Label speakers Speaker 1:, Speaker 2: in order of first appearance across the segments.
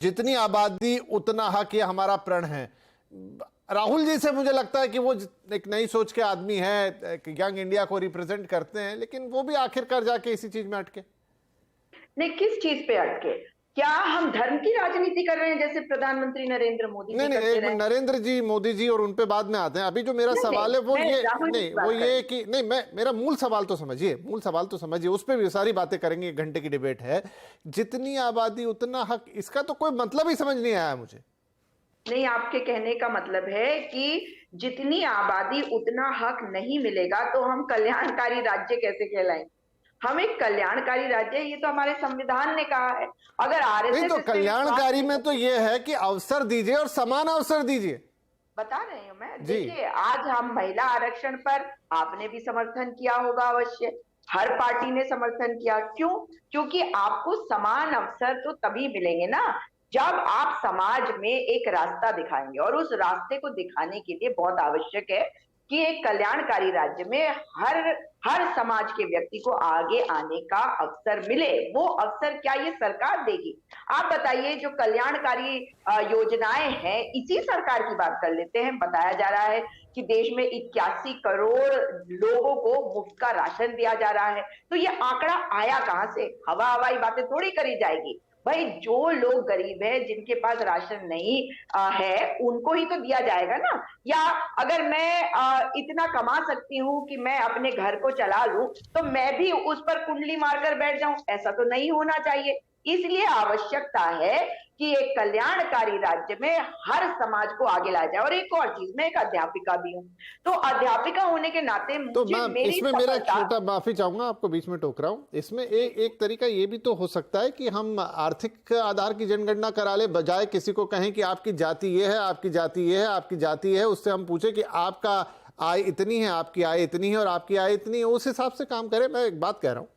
Speaker 1: जितनी आबादी उतना हक, ये हमारा प्रण है। राहुल जी से मुझे लगता है कि वो एक नई सोच के आदमी है, यंग इंडिया को रिप्रेजेंट करते हैं, लेकिन वो भी आखिरकार जाके इसी चीज में अटके।
Speaker 2: नहीं, किस चीज पे अटके? क्या हम धर्म की राजनीति कर रहे हैं जैसे प्रधानमंत्री नरेंद्र मोदी
Speaker 1: नहीं
Speaker 2: जी
Speaker 1: नहीं,
Speaker 2: करते
Speaker 1: एक
Speaker 2: रहे?
Speaker 1: नरेंद्र जी, मोदी जी और उन पे बाद में आते हैं। अभी जो मेरा
Speaker 2: नहीं
Speaker 1: सवाल है
Speaker 2: नहीं,
Speaker 1: वो
Speaker 2: मैं
Speaker 1: ये
Speaker 2: राहुल जी
Speaker 1: नहीं,
Speaker 2: की
Speaker 1: वो
Speaker 2: बात कर रही
Speaker 1: ये
Speaker 2: हूँ।
Speaker 1: कि नहीं, मैं मेरा मूल सवाल तो समझिए, मूल सवाल तो समझिए, उस पर भी सारी बातें करेंगे, 1 घंटे की डिबेट है। जितनी आबादी उतना हक, इसका तो कोई मतलब ही समझ नहीं आया मुझे।
Speaker 2: नहीं, आपके कहने का मतलब है कि जितनी आबादी उतना हक नहीं मिलेगा तो हम कल्याणकारी राज्य कैसे कहलाएं? हम एक कल्याणकारी राज्य है, ये तो हमारे संविधान ने कहा है। अगर
Speaker 1: नहीं
Speaker 2: आरएसएस
Speaker 1: तो
Speaker 2: इस पे विश्वास
Speaker 1: कल्याणकारी
Speaker 2: नहीं
Speaker 1: में तो
Speaker 2: करती,
Speaker 1: ये है कि अवसर दीजिए और समान अवसर दीजिए।
Speaker 2: बता रही हूं मैं।
Speaker 1: जी।
Speaker 2: देखिए, आज हम महिला आरक्षण पर आपने भी समर्थन किया होगा अवश्य, हर पार्टी ने समर्थन किया। क्यों? क्योंकि आपको समान अवसर तो तभी मिलेंगे ना जब आप समाज में एक रास्ता दिखाएंगे, और उस रास्ते को दिखाने के लिए बहुत आवश्यक है कि एक कल्याणकारी राज्य में हर हर समाज के व्यक्ति को आगे आने का अवसर मिले। वो अवसर क्या ये सरकार देगी? आप बताइए, जो कल्याणकारी योजनाएं हैं, इसी सरकार की बात कर लेते हैं। बताया जा रहा है कि देश में 81 करोड़ लोगों को मुफ्त का राशन दिया जा रहा है। तो ये आंकड़ा आया कहां से? हवा हवाई बातें थोड़ी करी जाएगी भाई। जो लोग गरीब है, जिनके पास राशन नहीं है, उनको ही तो दिया जाएगा ना। या अगर मैं इतना कमा सकती हूँ कि मैं अपने घर को चला लूं, तो मैं भी उस पर कुंडली मारकर बैठ जाऊं? ऐसा तो नहीं होना चाहिए। इसलिए आवश्यकता है कि एक कल्याणकारी राज्य में हर समाज को आगे लाया जाए। और एक और चीज, मैं एक अध्यापिका भी हूँ, तो अध्यापिका होने के नाते
Speaker 1: तो
Speaker 2: मुझे
Speaker 1: मैम,
Speaker 2: मेरी
Speaker 1: इसमें मेरा एक
Speaker 2: सफलता।
Speaker 1: छोटा, माफी चाहूंगा, आपको बीच में टोक रहा हूं। इसमें एक तरीका ये भी तो हो सकता है कि हम आर्थिक आधार की जनगणना करा ले, बजाय किसी को कहें कि आपकी जाति ये है, आपकी जाति ये है, आपकी जाति है, उससे हम पूछे कि आपका आय इतनी है, आपकी आय इतनी है और आपकी आय इतनी है, उस हिसाब से काम करें। मैं एक बात कह रहा हूं।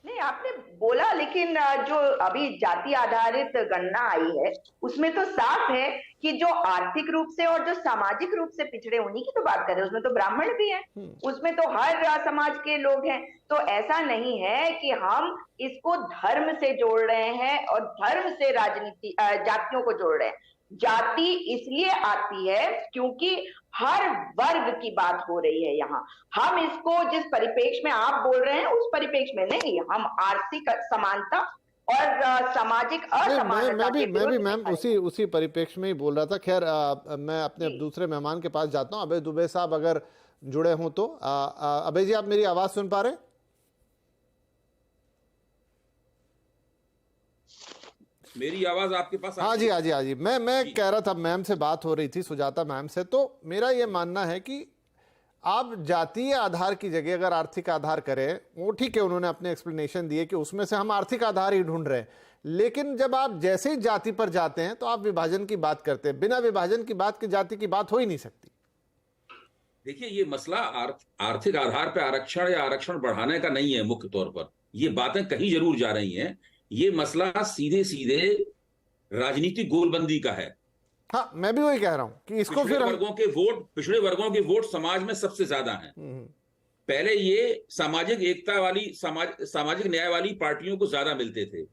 Speaker 2: नहीं, आपने बोला, लेकिन जो अभी जाति आधारित गणना आई है, उसमें तो साफ है कि जो आर्थिक रूप से और जो सामाजिक रूप से पिछड़े, उन्हीं की तो बात कर रहे हैं। उसमें तो ब्राह्मण भी हैं, उसमें तो हर समाज के लोग हैं। तो ऐसा नहीं है कि हम इसको धर्म से जोड़ रहे हैं और धर्म से राजनीति जातियों को जोड़ रहे हैं। जाति इसलिए आती है क्योंकि हर वर्ग की बात हो रही है यहाँ। हम इसको जिस परिप्रेक्ष्य में आप बोल रहे हैं, उस परिप्रेक्ष्य में नहीं, हम आर्थिक समानता और सामाजिक
Speaker 1: नहीं,
Speaker 2: असमानता के
Speaker 1: मैं भी
Speaker 2: विरुद्ध
Speaker 1: मैम
Speaker 2: खड़े हैं।
Speaker 1: उसी परिप्रेक्ष्य में ही बोल रहा था। खैर, मैं अपने अब
Speaker 2: जी,
Speaker 1: दूसरे मेहमान के पास जाता हूं। अभय दुबे साहब अगर जुड़े हों तो अभय जी, आप मेरी आवाज सुन पा रहे हैं?
Speaker 3: मेरी आवाज आपके पास आ
Speaker 1: हाँ
Speaker 3: रही
Speaker 1: जी,
Speaker 3: है?
Speaker 1: हाँ जी, हाँ जी। मैं
Speaker 3: जी।
Speaker 1: कह रहा था, मैम से बात हो रही थी, सुजाता मैम से, तो मेरा ये मानना है कि आप जातीय आधार की जगह अगर आर्थिक आधार करें, वो ठीक है, उन्होंने अपने एक्सप्लेनेशन दिए कि उसमें से हम आर्थिक आधार ही ढूंढ रहे हैं। लेकिन जब आप जैसे ही जाति पर जाते हैं तो आप विभाजन की बात करते हैं। बिना विभाजन की बात की जाति की बात हो ही नहीं सकती।
Speaker 3: देखिए, ये मसला आर्थिक आधार पर आरक्षण या आरक्षण बढ़ाने का नहीं है। मुख्य तौर पर ये बातें कहीं जरूर जा रही हैं। ये मसला सीधे सीधे राजनीतिक गोलबंदी का है।
Speaker 1: हाँ, मैं भी वही कह रहा हूं कि इसको फिर हम
Speaker 3: पिछड़े वर्गों के वोट समाज में सबसे ज्यादा हैं। पहले ये सामाजिक एकता वाली, सामाजिक न्याय वाली पार्टियों को ज्यादा मिलते थे।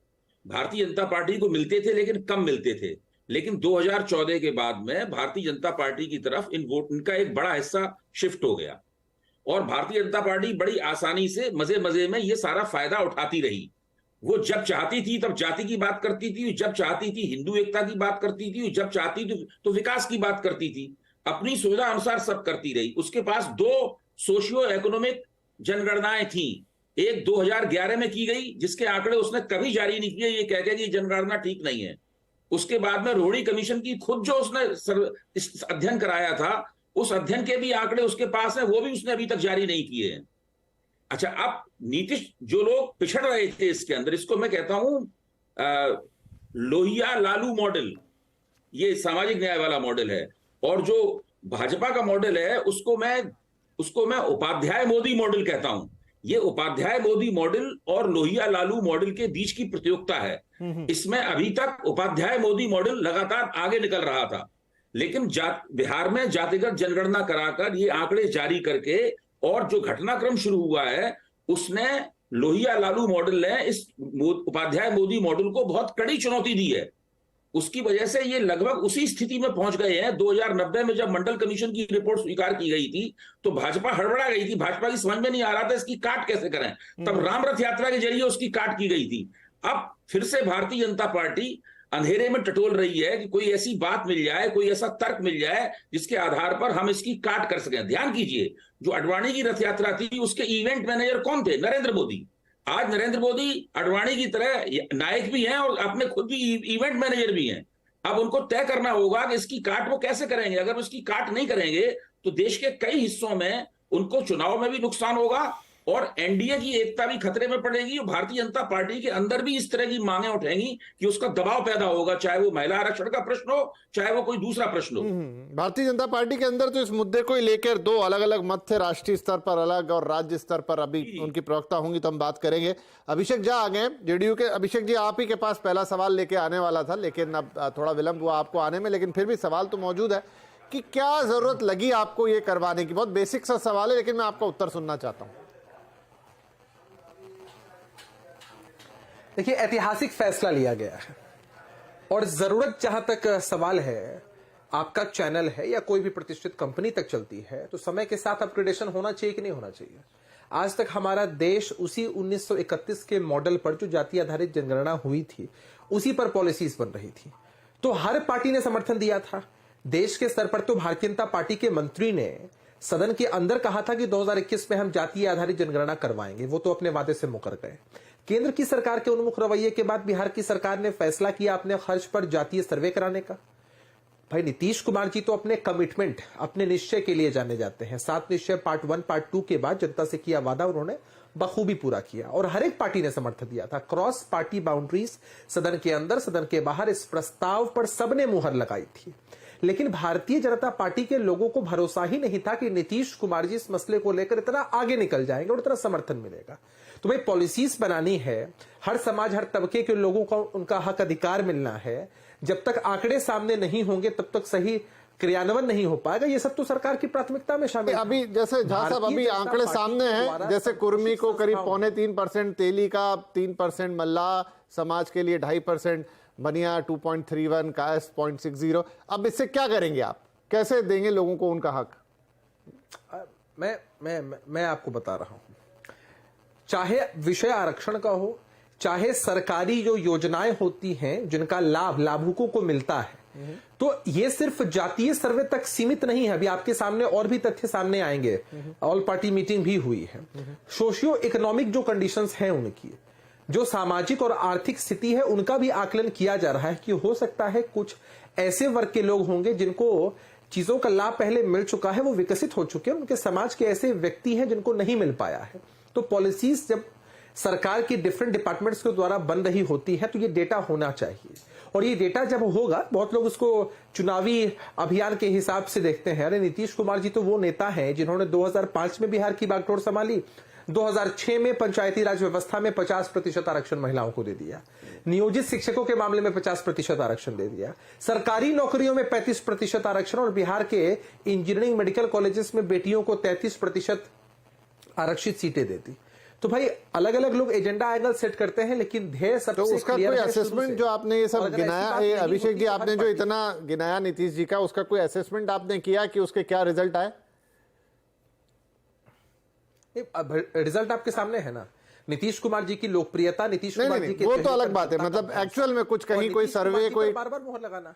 Speaker 3: भारतीय जनता पार्टी को मिलते थे लेकिन कम मिलते थे। लेकिन 2014 के बाद में भारतीय जनता पार्टी की तरफ इनका एक बड़ा हिस्सा शिफ्ट हो गया, और भारतीय जनता पार्टी बड़ी आसानी से, मजे मजे में ये सारा फायदा उठाती रही। वो जब चाहती थी तब जाति की बात करती थी, जब चाहती थी हिंदू एकता की बात करती थी, जब चाहती थी तो विकास की बात करती थी। अपनी सुविधा अनुसार सब करती रही। उसके पास 2 सोशियो इकोनॉमिक जनगणनाएं थी। एक 2011 में की गई, जिसके आंकड़े उसने कभी जारी नहीं किए, ये कह के कि जनगणना ठीक नहीं है। उसके बाद में रोहिणी कमीशन की खुद जो उसने इस अध्ययन कराया था, उस अध्ययन के भी आंकड़े उसके पास है, वो भी उसने अभी तक जारी नहीं किए हैं। अच्छा, अब नीतीश, जो लोग पिछड़ रहे थे इसके अंदर, इसको मैं कहता हूं लोहिया लालू मॉडल, ये सामाजिक न्याय वाला मॉडल है। और जो भाजपा का मॉडल है, उसको मैं उपाध्याय मोदी मॉडल कहता हूं। ये उपाध्याय मोदी मॉडल और लोहिया लालू मॉडल के बीच की प्रतियोगिता है। इसमें अभी तक उपाध्याय मोदी मॉडल लगातार आगे निकल रहा था, लेकिन बिहार में जातिगत जनगणना कराकर ये आंकड़े जारी करके, और जो घटनाक्रम शुरू हुआ है, उसने लोहिया लालू मॉडल ने इस उपाध्याय मोदी मॉडल को बहुत कड़ी चुनौती दी है। उसकी वजह से ये लगभग उसी स्थिति में पहुंच गए हैं। 2090 में जब मंडल कमीशन की रिपोर्ट स्वीकार की गई थी तो भाजपा हड़बड़ा गई थी, भाजपा की समझ में नहीं आ रहा था इसकी काट कैसे करें। तब राम रथ यात्रा के जरिए उसकी काट की गई थी। अब फिर से भारतीय जनता पार्टी अंधेरे में टटोल रही है कि कोई ऐसी बात मिल जाए, कोई ऐसा तर्क मिल जाए जिसके आधार पर हम इसकी काट कर सकें। ध्यान कीजिए, जो अडवाणी की रथ यात्रा थी उसके इवेंट मैनेजर कौन थे? नरेंद्र मोदी। आज नरेंद्र मोदी अडवाणी की तरह नायक भी हैं और अपने खुद भी इवेंट मैनेजर भी हैं। अब उनको तय करना होगा कि इसकी काट वो कैसे करेंगे। अगर उसकी काट नहीं करेंगे तो देश के कई हिस्सों में उनको चुनाव में भी नुकसान होगा और एनडीए की एकता भी खतरे में पड़ेगी और भारतीय जनता पार्टी के अंदर भी इस तरह की मांगे उठेंगी कि उसका दबाव पैदा होगा, चाहे वो महिला आरक्षण का प्रश्न हो, चाहे वो कोई दूसरा प्रश्न हो।
Speaker 1: भारतीय जनता पार्टी के अंदर तो इस मुद्दे को लेकर दो अलग अलग मत थे, राष्ट्रीय स्तर पर अलग और राज्य स्तर पर। अभी उनकी प्रवक्ता होंगी तो हम बात करेंगे। अभिषेक झा आ गए जेडीयू के। अभिषेक जी, आप ही के पास पहला सवाल लेके आने वाला था, लेकिन अब थोड़ा विलंब हुआ आपको आने में, लेकिन फिर भी सवाल तो मौजूद है कि क्या जरूरत लगी आपको ये करवाने की। बहुत बेसिक सा सवाल है, लेकिन मैं आपका उत्तर सुनना चाहता हूं।
Speaker 4: देखिए, ऐतिहासिक फैसला लिया गया है और जरूरत जहां तक सवाल है, आपका चैनल है या कोई भी प्रतिष्ठित कंपनी तक चलती है तो समय के साथ अपग्रेडेशन होना चाहिए कि नहीं होना चाहिए। आज तक हमारा देश उसी 1931 के मॉडल पर, जो जाति आधारित जनगणना हुई थी, उसी पर पॉलिसीज बन रही थी। तो हर पार्टी ने समर्थन दिया था। देश के स्तर पर तो भारतीय जनता पार्टी के मंत्री ने सदन के अंदर कहा था कि 2021 में हम जातीय आधारित जनगणना करवाएंगे। वो तो अपने वादे से मुकर गए। केंद्र की सरकार के उन्मुख रवैये के बाद बिहार की सरकार ने फैसला किया अपने खर्च पर जातीय सर्वे कराने का। भाई, नीतीश कुमार जी तो अपने कमिटमेंट, अपने निश्चय के लिए जाने जाते हैं। 7 निश्चय पार्ट 1 पार्ट 2 के बाद जनता से किया वादा उन्होंने बखूबी पूरा किया और हर एक पार्टी ने समर्थन दिया था। क्रॉस पार्टी बाउंड्रीज, सदन के अंदर सदन के बाहर, इस प्रस्ताव पर सबने मुहर लगाई थी। लेकिन भारतीय जनता पार्टी के लोगों को भरोसा ही नहीं था कि नीतीश कुमार जी इस मसले को लेकर इतना आगे निकल जाएंगे और इतना समर्थन मिलेगा। तो भाई, पॉलिसीज बनानी है, हर समाज, हर तबके के लोगों को उनका हक अधिकार मिलना है। जब तक आंकड़े सामने नहीं होंगे तब तक सही क्रियान्वयन नहीं हो पाएगा। ये सब तो सरकार की प्राथमिकता में शामिल है।
Speaker 1: अभी जैसे झा साहब, अभी आंकड़े सामने हैं, जैसे कुर्मी को करीब 2.25%, तेली का 3%, मल्ला समाज के लिए 2.5%, बनिया 2.31, कायस्थ 0.60। अब इससे क्या करेंगे आप? कैसे देंगे लोगों को उनका हक?
Speaker 4: मैं आपको बता रहा हूं, चाहे विषय आरक्षण का हो, चाहे सरकारी जो योजनाएं होती हैं जिनका लाभ लाभुकों को मिलता है, तो ये सिर्फ जातीय सर्वे तक सीमित नहीं है। अभी आपके सामने और भी तथ्य सामने आएंगे। ऑल पार्टी मीटिंग भी हुई है। सोशियो इकोनॉमिक जो कंडीशंस हैं उनकी, जो सामाजिक और आर्थिक स्थिति है, उनका भी आकलन किया जा रहा है कि हो सकता है कुछ ऐसे वर्ग के लोग होंगे जिनको चीजों का लाभ पहले मिल चुका है, वो विकसित हो चुके हैं। उनके समाज के ऐसे व्यक्ति हैं जिनको नहीं मिल पाया है। तो पॉलिसीज जब सरकार की डिफरेंट डिपार्टमेंट्स के द्वारा बन रही होती है तो ये डेटा होना चाहिए। और ये डेटा जब होगा, बहुत लोग उसको चुनावी अभियान के हिसाब से देखते हैं। अरे, नीतीश कुमार जी तो वो नेता हैं जिन्होंने 2005 में बिहार की बागडोर संभाली, 2006 में पंचायती राज व्यवस्था में 50% आरक्षण महिलाओं को दे दिया, नियोजित शिक्षकों के मामले में 50% आरक्षण दे दिया, सरकारी नौकरियों में 35% आरक्षण और बिहार के इंजीनियरिंग मेडिकल कॉलेजेस में बेटियों को 33% आरक्षित सीटें दे दी। तो भाई, अलग अलग लोग एजेंडा एंगल सेट करते हैं, लेकिन ध्येय सबसे
Speaker 1: तो उसका कोई असेसमेंट जो आपने ये सब गिनाया, अभिषेक जी आपने जो इतना गिनाया नीतीश जी का, उसका कोई असेसमेंट आपने किया कि उसके क्या रिजल्ट आए?
Speaker 4: रिजल्ट आपके सामने है ना। नीतीश कुमार जी की लोकप्रियता, नीतीश कुमार जी के
Speaker 1: वो तो अलग बात है। मतलब एक्चुअल में कुछ कहीं कोई सर्वे, कोई
Speaker 4: बार बार मुहर लगाना,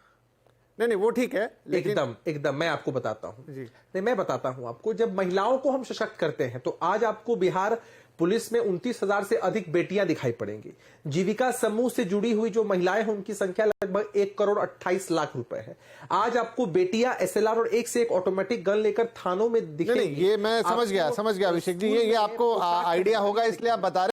Speaker 1: नहीं वो ठीक है, लेकिन
Speaker 4: एकदम मैं आपको बताता हूं। नहीं, मैं बताता हूं आपको। जब महिलाओं को हम सशक्त करते हैं तो आज आपको बिहार पुलिस में 29,000 से अधिक बेटियां दिखाई पड़ेंगी। जीविका समूह से जुड़ी हुई जो महिलाएं हैं उनकी संख्या लगभग 1,28,00,000 रुपए है। आज आपको बेटियां SLR और एक से एक ऑटोमेटिक गन लेकर थानों में दिखेंगी।
Speaker 1: ये मैं समझ गया अभिषेक जी, ये आपको आइडिया होगा इसलिए आप बता रहे